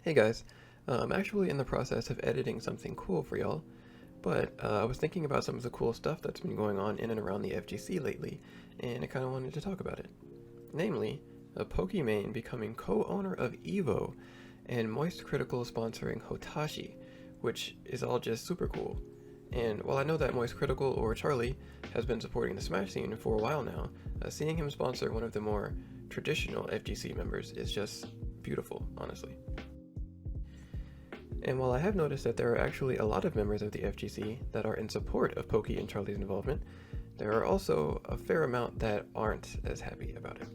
Hey guys, I'm actually in the process of editing something cool for y'all, but I was thinking about some of the cool stuff that's been going on in and around the FGC lately, and I kind of wanted to talk about it. Namely, a Pokimane becoming co-owner of Evo, and MoistCr1TiKaL sponsoring Hotashi, which is all just super cool. And while I know that MoistCr1TiKaL, or Charlie, has been supporting the Smash scene for a while now, seeing him sponsor one of the more traditional FGC members is just beautiful, honestly. And while I have noticed that there are actually a lot of members of the FGC that are in support of Poki and Charlie's involvement, there are also a fair amount that aren't as happy about it.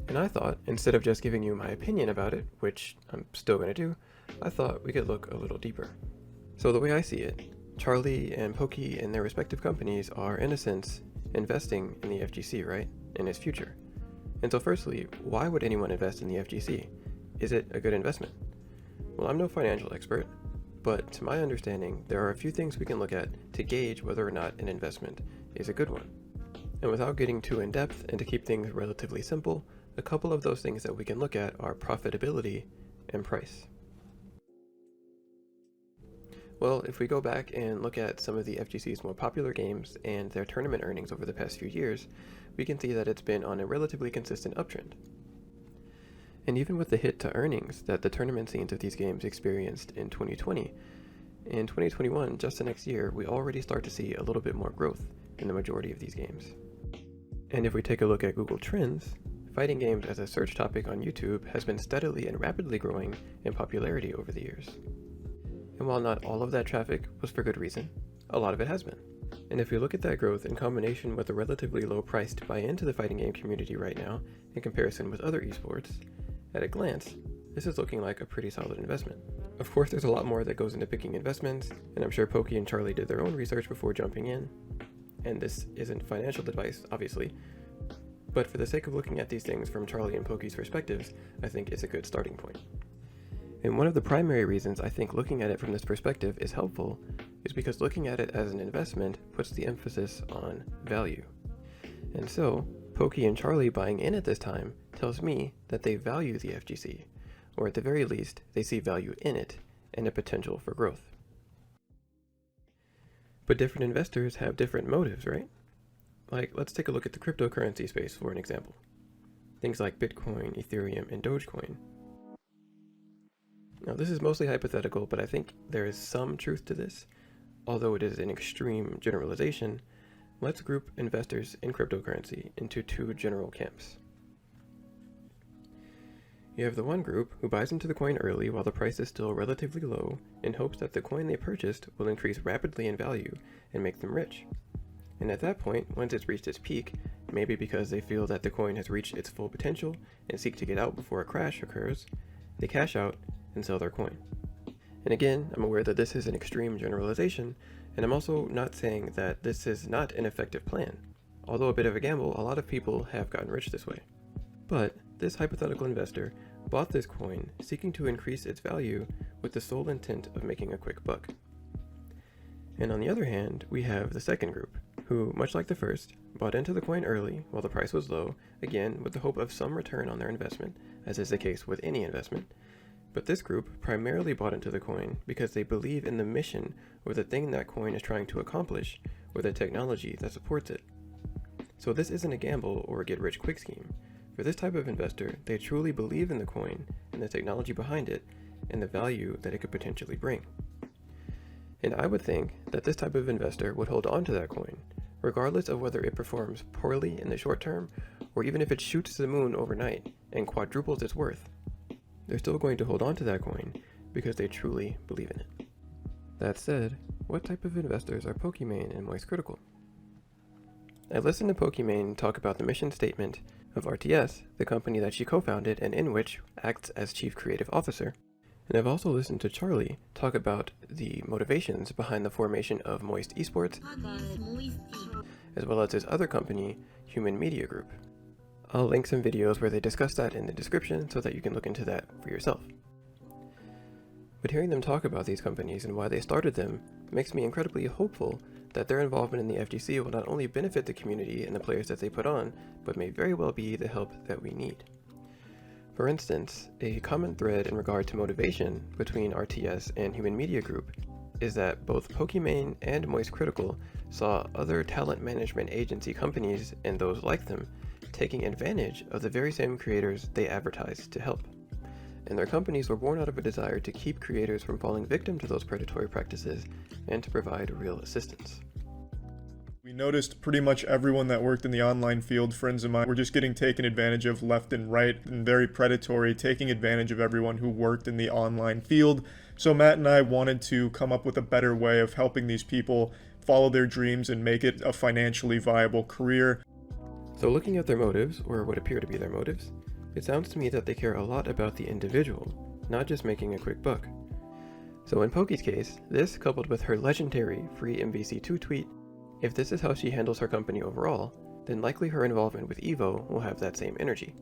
And I thought, instead of just giving you my opinion about it, which I'm still going to do, I thought we could look a little deeper. So the way I see it, Charlie and Poki and their respective companies are, in a sense, investing in the FGC, right? In its future. And so firstly, why would anyone invest in the FGC? Is it a good investment? Well, I'm no financial expert, but to my understanding, there are a few things we can look at to gauge whether or not an investment is a good one. And without getting too in-depth and to keep things relatively simple, a couple of those things that we can look at are profitability and price. Well, if we go back and look at some of the FGC's more popular games and their tournament earnings over the past few years, we can see that it's been on a relatively consistent uptrend. And even with the hit to earnings that the tournament scenes of these games experienced in 2020, in 2021, just the next year, we already start to see a little bit more growth in the majority of these games. And if we take a look at Google Trends, fighting games as a search topic on YouTube has been steadily and rapidly growing in popularity over the years. And while not all of that traffic was for good reason, a lot of it has been. And if we look at that growth in combination with the relatively low price to buy into the fighting game community right now, in comparison with other esports, at a glance, this is looking like a pretty solid investment. Of course, there's a lot more that goes into picking investments, and I'm sure Poki and Charlie did their own research before jumping in. And this isn't financial advice, obviously, but for the sake of looking at these things from Charlie and Poki's perspectives, I think it's a good starting point. And one of the primary reasons I think looking at it from this perspective is helpful is because looking at it as an investment puts the emphasis on value. And so, Poki and Charlie buying in at this time tells me that they value the FGC, or at the very least, they see value in it and a potential for growth. But different investors have different motives, right? Like, let's take a look at the cryptocurrency space for an example. Things like Bitcoin, Ethereum, and Dogecoin. Now, this is mostly hypothetical, but I think there is some truth to this. Although it is an extreme generalization, let's group investors in cryptocurrency into two general camps. You have the one group who buys into the coin early while the price is still relatively low in hopes that the coin they purchased will increase rapidly in value and make them rich. And at that point, once it's reached its peak, maybe because they feel that the coin has reached its full potential and seek to get out before a crash occurs, they cash out and sell their coin. And again, I'm aware that this is an extreme generalization, and I'm also not saying that this is not an effective plan. Although a bit of a gamble, a lot of people have gotten rich this way. But this hypothetical investor bought this coin seeking to increase its value with the sole intent of making a quick buck. And on the other hand, we have the second group, who, much like the first, bought into the coin early while the price was low, again with the hope of some return on their investment, as is the case with any investment. But this group primarily bought into the coin because they believe in the mission or the thing that coin is trying to accomplish or the technology that supports it. So this isn't a gamble or a get-rich-quick scheme. For this type of investor, they truly believe in the coin and the technology behind it and the value that it could potentially bring. And I would think that this type of investor would hold on to that coin, regardless of whether it performs poorly in the short term or even if it shoots to the moon overnight and quadruples its worth. They're still going to hold on to that coin because they truly believe in it. That said, what type of investors are Pokimane and MoistCr1TiKaL? I listened to Pokimane talk about the mission statement of RTS, the company that she co-founded and in which acts as chief creative officer. And I've also listened to Charlie talk about the motivations behind the formation of Moist Esports, as well as his other company, Human Media Group. I'll link some videos where they discuss that in the description so that you can look into that for yourself. But hearing them talk about these companies and why they started them makes me incredibly hopeful that their involvement in the FGC will not only benefit the community and the players that they put on, but may very well be the help that we need. For instance, a common thread in regard to motivation between RTS and Human Media Group is that both Pokimane and MoistCr1TiKaL saw other talent management agency companies and those like them taking advantage of the very same creators they advertised to help. And their companies were born out of a desire to keep creators from falling victim to those predatory practices and to provide real assistance. We noticed pretty much everyone that worked in the online field, friends of mine, were just getting taken advantage of left and right and very predatory, taking advantage of everyone who worked in the online field. So Matt and I wanted to come up with a better way of helping these people follow their dreams and make it a financially viable career. So looking at their motives, or what appear to be their motives, it sounds to me that they care a lot about the individual, not just making a quick buck. So in Poki's case, this coupled with her legendary free MVC2 tweet, if this is how she handles her company overall, then likely her involvement with Evo will have that same energy.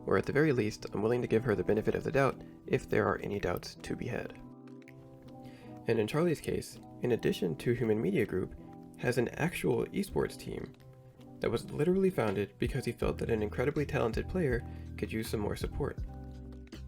Or at the very least, I'm willing to give her the benefit of the doubt if there are any doubts to be had. And in Charlie's case, in addition to Human Media Group, has an actual esports team that was literally founded because he felt that an incredibly talented player could use some more support.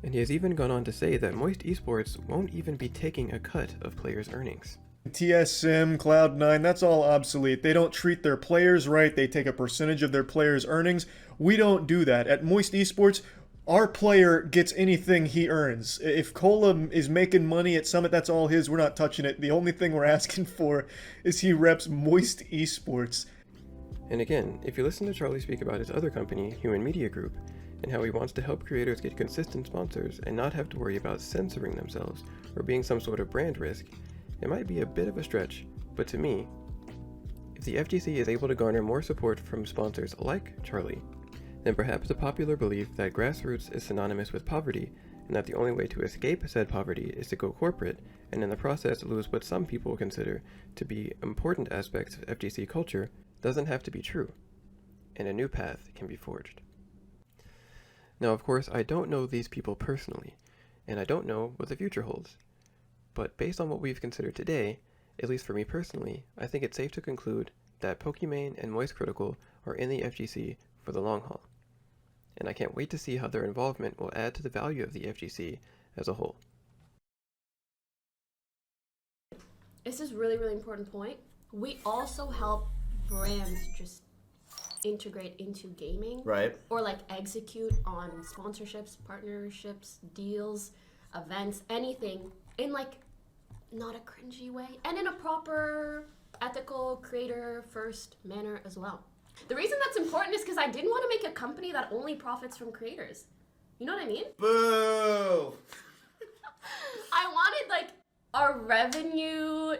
And he has even gone on to say that Moist Esports won't even be taking a cut of players' earnings. TSM, Cloud9, that's all obsolete. They don't treat their players right. They take a percentage of their players' earnings. We don't do that. At Moist Esports, our player gets anything he earns. If Cola is making money at Summit, that's all his. We're not touching it. The only thing we're asking for is he reps Moist Esports. And again, if you listen to Charlie speak about his other company, Human Media Group, and how he wants to help creators get consistent sponsors and not have to worry about censoring themselves or being some sort of brand risk, it might be a bit of a stretch, but to me, if the FGC is able to garner more support from sponsors like Charlie, then perhaps the popular belief that grassroots is synonymous with poverty and that the only way to escape said poverty is to go corporate and in the process lose what some people consider to be important aspects of FGC culture doesn't have to be true, and a new path can be forged. Now, of course, I don't know these people personally, and I don't know what the future holds. But based on what we've considered today, at least for me personally, I think it's safe to conclude that Pokimane and MoistCr1TiKaL are in the FGC for the long haul. And I can't wait to see how their involvement will add to the value of the FGC as a whole. This is a really, really important point. We also help brands just integrate into gaming. Right. Or like execute on sponsorships, partnerships, deals, events, anything in like not a cringy way and in a proper ethical creator first manner as well. The reason that's important is because I didn't want to make a company that only profits from creators. You know what I mean? Boo! I wanted like our revenue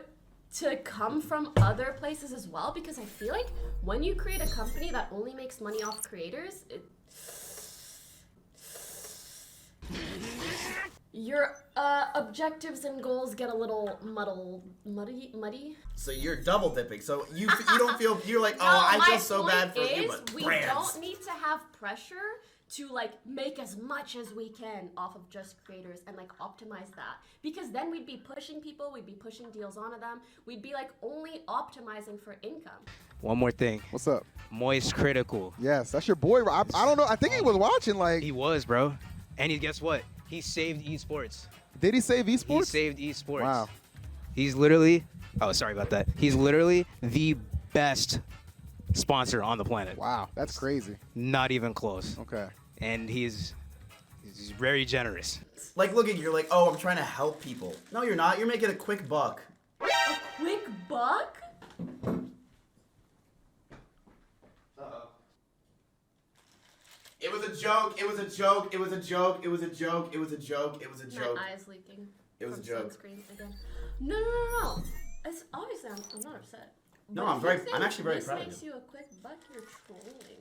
to come from other places as well, because I feel like when you create a company that only makes money off creators, your objectives and goals get a little muddy. So you're double dipping. So you don't feel, you're like, oh, No, I feel so bad for my point you, is, but we brands. don't need to have pressure to like make as much as we can off of just creators and like optimize that, because then we'd be pushing people, we'd be pushing deals onto them, we'd be like only optimizing for income. One more thing. What's up? MoistCr1TiKaL. Yes, that's your boy. I don't know. I think he was watching. Like, He was, bro. And guess what? He saved esports. did he save esports? He saved esports. Wow. He's literally, oh, sorry about that. He's literally the best sponsor on the planet. Wow, that's crazy. Not even close. Okay. And he's very generous. Like, look at you, you're like, oh, I'm trying to help people. No, you're not. You're making a quick buck. A quick buck? It was a joke. It was a joke. It was a joke. It was a joke. It was a joke. It was a joke. My eyes leaking. It was a from joke. Sunscreen again. No. It's obviously I'm not upset. No, But I'm if very- you think I'm actually very this proud of makes you a quick buck, you're trolling.